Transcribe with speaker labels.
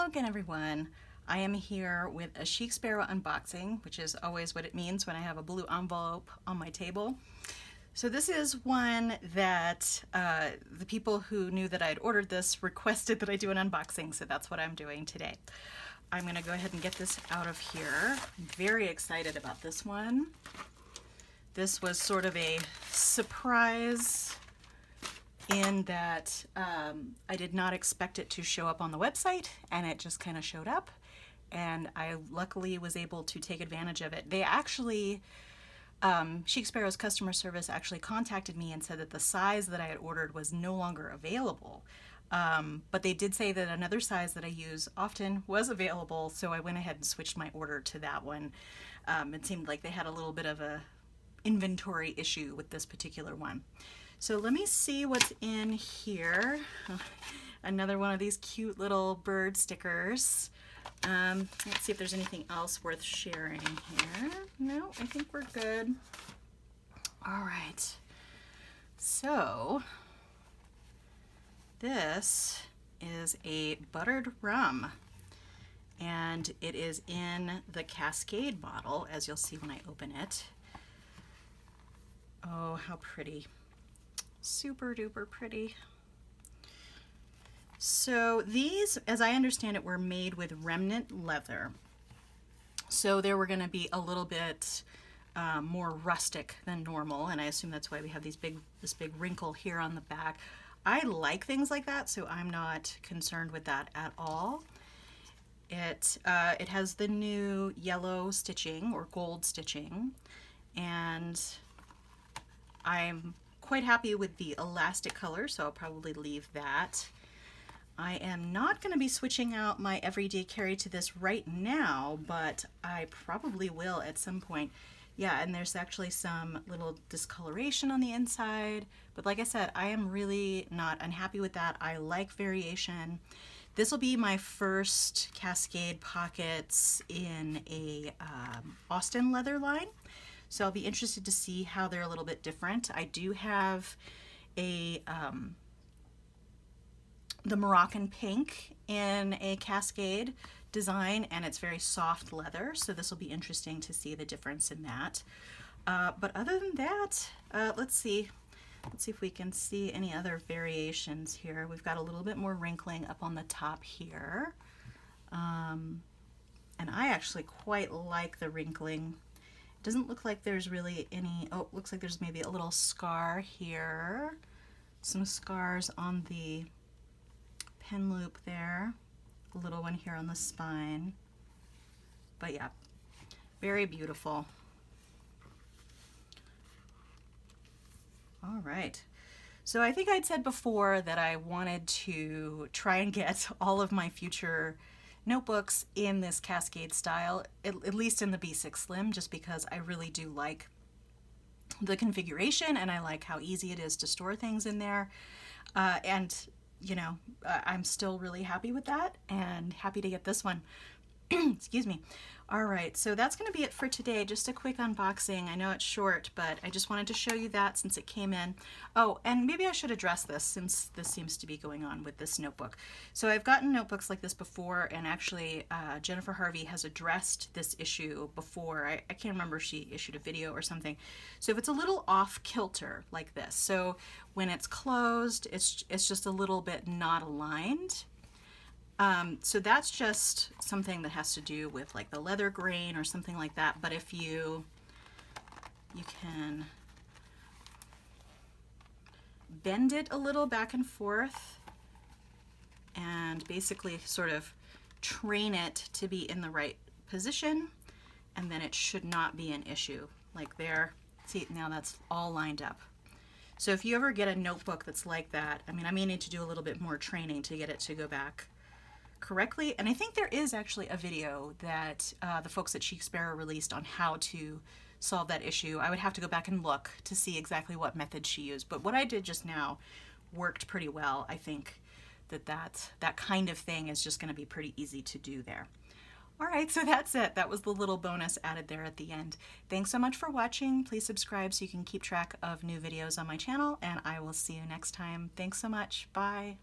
Speaker 1: Hello again, everyone. I am here with a Chic Sparrow unboxing, which is always what it means when I have a blue envelope on my table. So this is one that the people who knew that I had ordered this requested that I do an unboxing, so that's what I'm doing today. I'm going to go ahead and get this out of here. I'm very excited about this one. This was sort of a surprise in that I did not expect it to show up on the website, and it just kind of showed up, and I luckily was able to take advantage of it. They actually, Chic Sparrow's customer service actually contacted me and said that the size that I had ordered was no longer available. But they did say that another size that I use often was available, so I went ahead and switched my order to that one. It seemed like they had a little bit of a inventory issue with this particular one. So let me see what's in here. Another one of these cute little bird stickers. Let's see if there's anything else worth sharing here. No, I think we're good. All right. So this is a buttered rum, and it is in the Cascade bottle, as you'll see when I open it. Oh, how pretty. Super duper pretty. So these, as I understand it, were made with remnant leather. So they were going to be a little bit more rustic than normal, and I assume that's why we have this big wrinkle here on the back. I like things like that, so I'm not concerned with that at all. It has the new yellow stitching or gold stitching, and I'm quite happy with the elastic color, so I'll probably leave that. I am not going to be switching out my everyday carry to this right now, but I probably will at some point. Yeah, and there's actually some little discoloration on the inside, but like I said, I am really not unhappy with that. I like variation. This will be my first Cascade pockets in a Austin leather line. So I'll be interested to see how they're a little bit different. I do have a the Moroccan pink in a Cascade design, and it's very soft leather, so this will be interesting to see the difference in that. But other than that, let's see if we can see any other variations here. We've got a little bit more wrinkling up on the top here, and I actually quite like the wrinkling. Doesn't look like there's really any, oh, looks like there's maybe a little scar here. Some scars on the pen loop there. A little one here on the spine. But yeah, very beautiful. All right. So I think I'd said before that I wanted to try and get all of my future notebooks in this Cascade style, at least in the B6 Slim, just because I really do like the configuration and I like how easy it is to store things in there. And you know, I'm still really happy with that and happy to get this one. Excuse me. All right, so that's going to be it for today. Just a quick unboxing. I know it's short, but I just wanted to show you that since it came in. Oh, and maybe I should address this since this seems to be going on with this notebook. So I've gotten notebooks like this before, and actually Jennifer Harvey has addressed this issue before. I can't remember if she issued a video or something. So if it's a little off kilter like this, so when it's closed, it's just a little bit not aligned. So that's just something that has to do with like the leather grain or something like that. But if you can bend it a little back and forth and basically sort of train it to be in the right position, and then it should not be an issue. Like there, see, now that's all lined up. So if you ever get a notebook that's like that, I mean, I may need to do a little bit more training to get it to go back correctly. And I think there is actually a video that the folks at Chic Sparrow released on how to solve that issue. I would have to go back and look to see exactly what method she used, but what I did just now worked pretty well. I think that kind of thing is just going to be pretty easy to do there. All right, so that's it. That was the little bonus added there at the end. Thanks so much for watching. Please subscribe so you can keep track of new videos on my channel, and I will see you next time. Thanks so much. Bye.